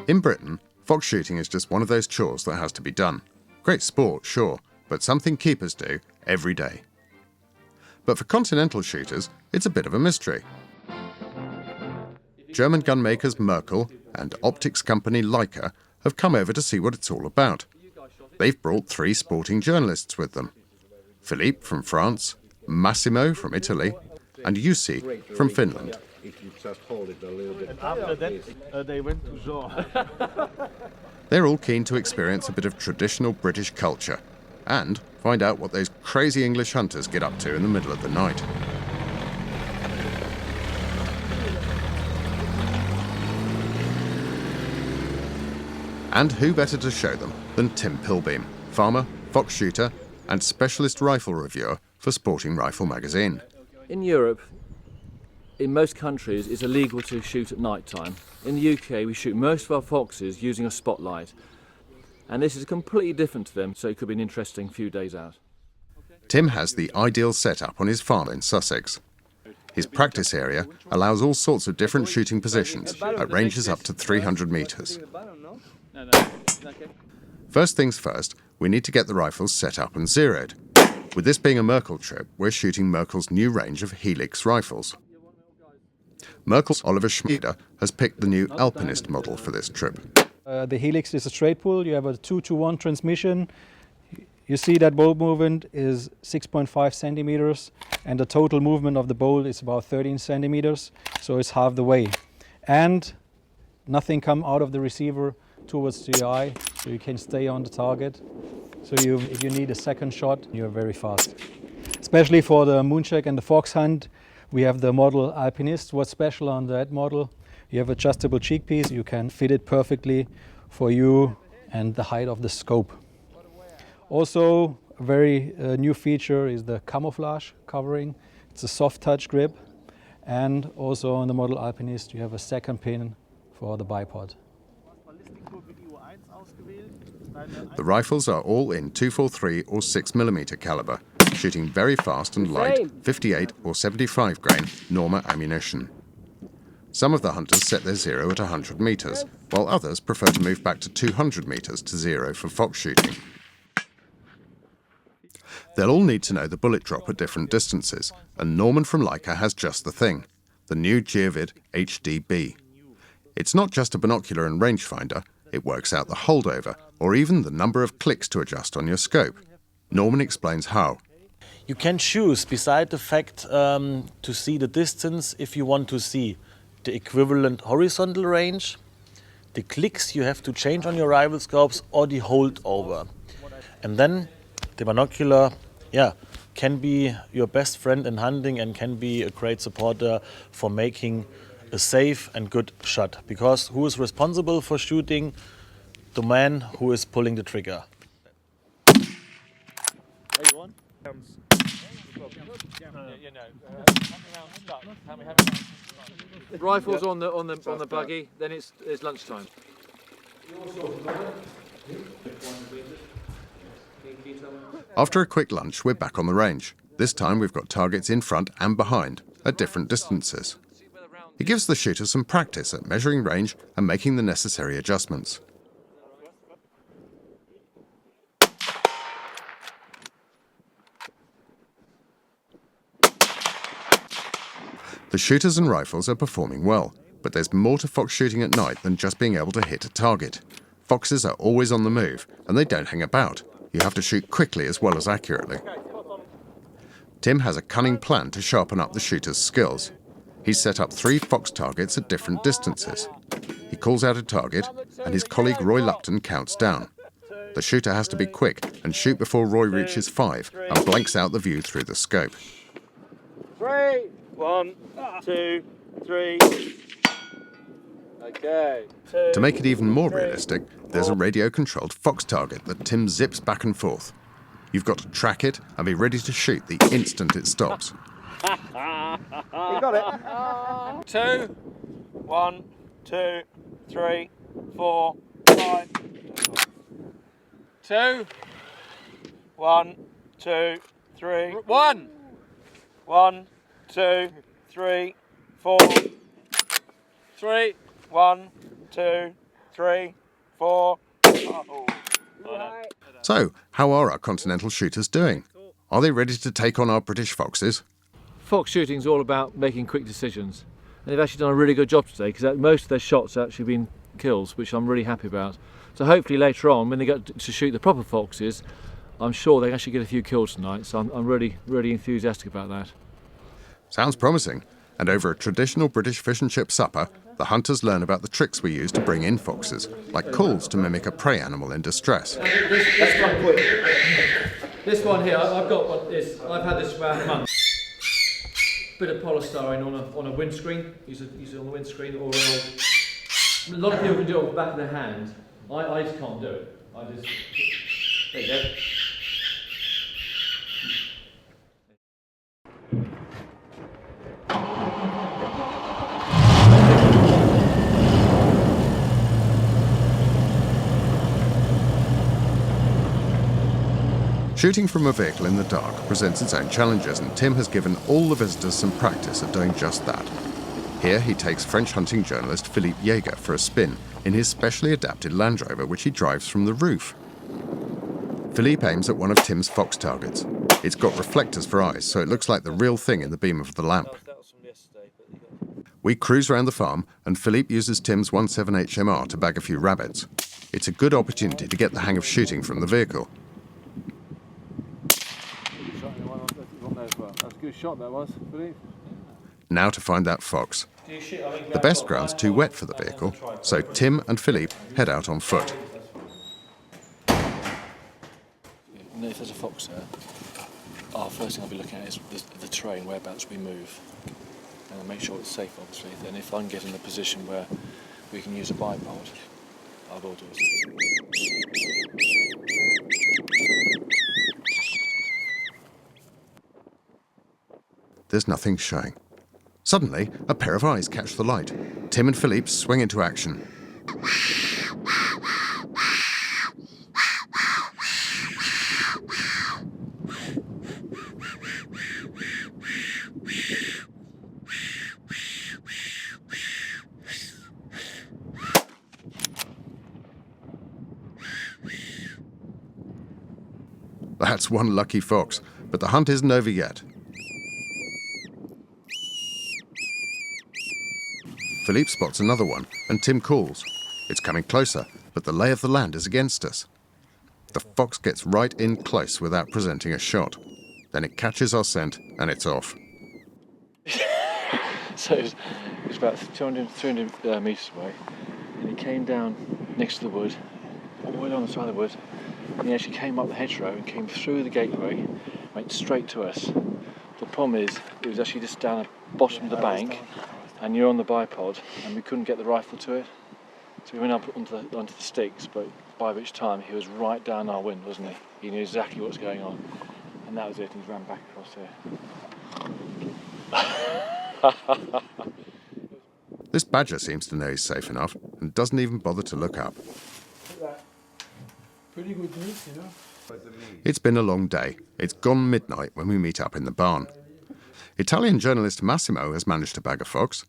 In Britain, fox shooting is just one of those chores that has to be done. Great sport, sure, but something keepers do every day. But for continental shooters, it's a bit of a mystery. German gun makers Merkel and optics company Leica have come over to see what it's all about. They've brought 3 sporting journalists with them. Philippe from France, Massimo from Italy, and Jussi from Finland. If you just hold it a little bit. And after that, they went to Jean. They're all keen to experience a bit of traditional British culture and find out what those crazy English hunters get up to in the middle of the night. And who better to show them than Tim Pilbeam, farmer, fox shooter, and specialist rifle reviewer for Sporting Rifle magazine. In Europe, in most countries, it's illegal to shoot at night time. In the UK, we shoot most of our foxes using a spotlight. And this is completely different to them, so it could be an interesting few days out. Tim has the ideal setup on his farm in Sussex. His practice area allows all sorts of different shooting positions at ranges up to 300 metres. First things first, we need to get the rifles set up and zeroed. With this being a Merkel trip, we're shooting Merkel's new range of Helix rifles. Merkel's Oliver Schmieder has picked the new Alpinist model for this trip. The Helix is a straight pull. You have a 2-to-1 transmission. You see that bolt movement is 6.5 centimeters, and the total movement of the bolt is about 13 centimeters, so it's half the way. And nothing comes out of the receiver towards the eye, so you can stay on the target. So if you need a second shot, you're very fast. Especially for the mooncheck and the fox hunt, we have the model Alpinist. What's special on that model, you have adjustable cheek piece. You can fit it perfectly for you and the height of the scope. Also, a very new feature is the camouflage covering. It's a soft touch grip. And also on the model Alpinist, you have a second pin for the bipod. The rifles are all in 243 or 6mm caliber, shooting very fast and light 58 or 75 grain Norma ammunition. Some of the hunters set their zero at 100 metres, while others prefer to move back to 200 metres to zero for fox shooting. They'll all need to know the bullet drop at different distances, and Norman from Leica has just the thing, the new Geovid HDB. It's not just a binocular and rangefinder, it works out the holdover, or even the number of clicks to adjust on your scope. Norman explains how. You can choose, beside the fact to see the distance, if you want to see the equivalent horizontal range, the clicks you have to change on your rifle scopes, or the holdover. And then the binocular, can be your best friend in hunting and can be a great supporter for making a safe and good shot. Because who is responsible for shooting? The man who is pulling the trigger. Rifles on the buggy, then it's lunchtime. After a quick lunch, we're back on the range. This time we've got targets in front and behind, at different distances. It gives the shooter some practice at measuring range and making the necessary adjustments. The shooters and rifles are performing well, but there's more to fox shooting at night than just being able to hit a target. Foxes are always on the move, and they don't hang about. You have to shoot quickly as well as accurately. Tim has a cunning plan to sharpen up the shooter's skills. He's set up 3 fox targets at different distances. He calls out a target, and his colleague Roy Lupton counts down. The shooter has to be quick and shoot before Roy reaches 5 and blanks out the view through the scope. 3, 1, 2, 3. Okay. To make it even more realistic, there's a radio-controlled fox target that Tim zips back and forth. You've got to track it and be ready to shoot the instant it stops. You got it. 2, 1, 2, 3, 4, 5. 2, 1, 2, 3. 1. 1, 2, 3, 4. 3, 1, 2, 3, 4. Oh. So, how are our continental shooters doing? Are they ready to take on our British foxes? Fox shooting is all about making quick decisions, and they've actually done a really good job today because most of their shots have actually been kills, which I'm really happy about. So hopefully later on, when they get to shoot the proper foxes, I'm sure they actually get a few kills tonight. So I'm really enthusiastic about that. Sounds promising. And over a traditional British fish and chip supper, the hunters learn about the tricks we use to bring in foxes, like calls to mimic a prey animal in distress. This one here, I've got one. I've had this for about a month. Bit of polystyrene on a windscreen. Use it on the windscreen, or a lot of people can do it on the back of their hand. I just can't do it. There you go. Shooting from a vehicle in the dark presents its own challenges, and Tim has given all the visitors some practice at doing just that. Here he takes French hunting journalist Philippe Jaeger for a spin in his specially adapted Land Rover, which he drives from the roof. Philippe aims at one of Tim's fox targets. It's got reflectors for eyes, so it looks like the real thing in the beam of the lamp. We cruise around the farm, and Philippe uses Tim's 17 HMR to bag a few rabbits. It's a good opportunity to get the hang of shooting from the vehicle. That's a good shot that was, Philippe. Now to find that fox. The best ground's too wet for the vehicle, so Tim and Philippe head out on foot. If there's a fox there, first thing I'll be looking at is the terrain, whereabouts we move, and I'll make sure it's safe, obviously. Then if I can get in a position where we can use a bipod, I will do it. There's nothing showing. Suddenly, a pair of eyes catch the light. Tim and Philippe swing into action. That's one lucky fox, but the hunt isn't over yet. Philippe spots another one, and Tim calls. It's coming closer, but the lay of the land is against us. The fox gets right in close without presenting a shot. Then it catches our scent, and it's off. So it was about 300 metres away, and he came down next to the wood, all the way down the side of the wood, and he actually came up the hedgerow and came through the gateway, went straight to us. The problem is, it was actually just down the bottom of the bank, and you're on the bipod, and we couldn't get the rifle to it. So we went up onto the sticks, but by which time he was right down our wind, wasn't he? He knew exactly what was going on. And that was it, and he ran back across here. This badger seems to know he's safe enough and doesn't even bother to look up. Pretty good news, you know. It's been a long day. It's gone midnight when we meet up in the barn. Italian journalist Massimo has managed to bag a fox,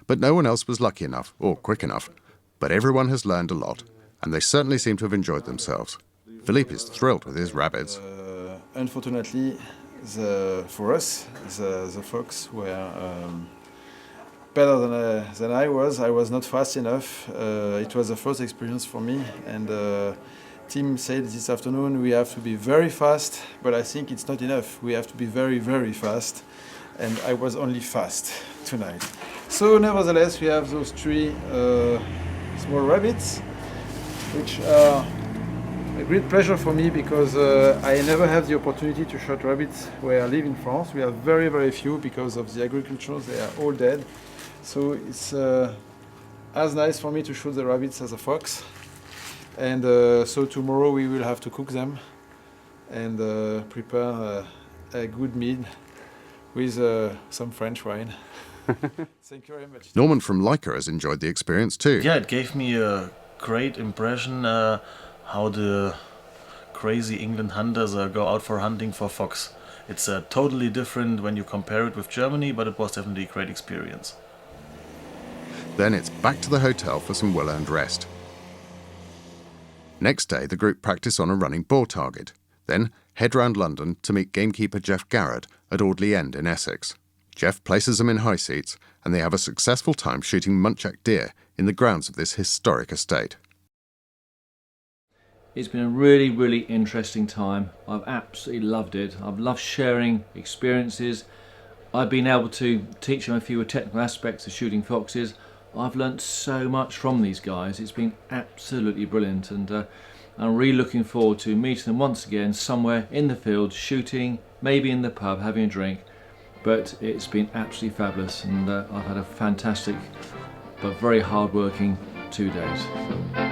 but no one else was lucky enough or quick enough. But everyone has learned a lot, and they certainly seem to have enjoyed themselves. Philippe is thrilled with his rabbits. Unfortunately, for us, the fox were better than I was. I was not fast enough. It was the first experience for me, and Tim said this afternoon we have to be very fast, but I think it's not enough. We have to be very, very fast, and I was only fast tonight. So nevertheless, we have those 3 small rabbits, which are a great pleasure for me because I never have the opportunity to shoot rabbits where I live in France. We have very, very few because of the agriculture. They are all dead. So it's as nice for me to shoot the rabbits as a fox. And so tomorrow we will have to cook them and prepare a good meal with some French wine. Thank you very much. Norman from Leica has enjoyed the experience too. Yeah, it gave me a great impression how the crazy England hunters go out for hunting for fox. It's totally different when you compare it with Germany, but it was definitely a great experience. Then it's back to the hotel for some well-earned rest. Next day, the group practice on a running boar target, then head round London to meet gamekeeper Jeff Garrett at Audley End in Essex. Jeff places them in high seats, and they have a successful time shooting muntjac deer in the grounds of this historic estate. It's been a really, really interesting time. I've absolutely loved it. I've loved sharing experiences. I've been able to teach them a few technical aspects of shooting foxes. I've learnt so much from these guys. It's been absolutely brilliant, and I'm really looking forward to meeting them once again somewhere in the field, shooting, maybe in the pub, having a drink. But it's been absolutely fabulous, and I've had a fantastic but very hard-working 2 days.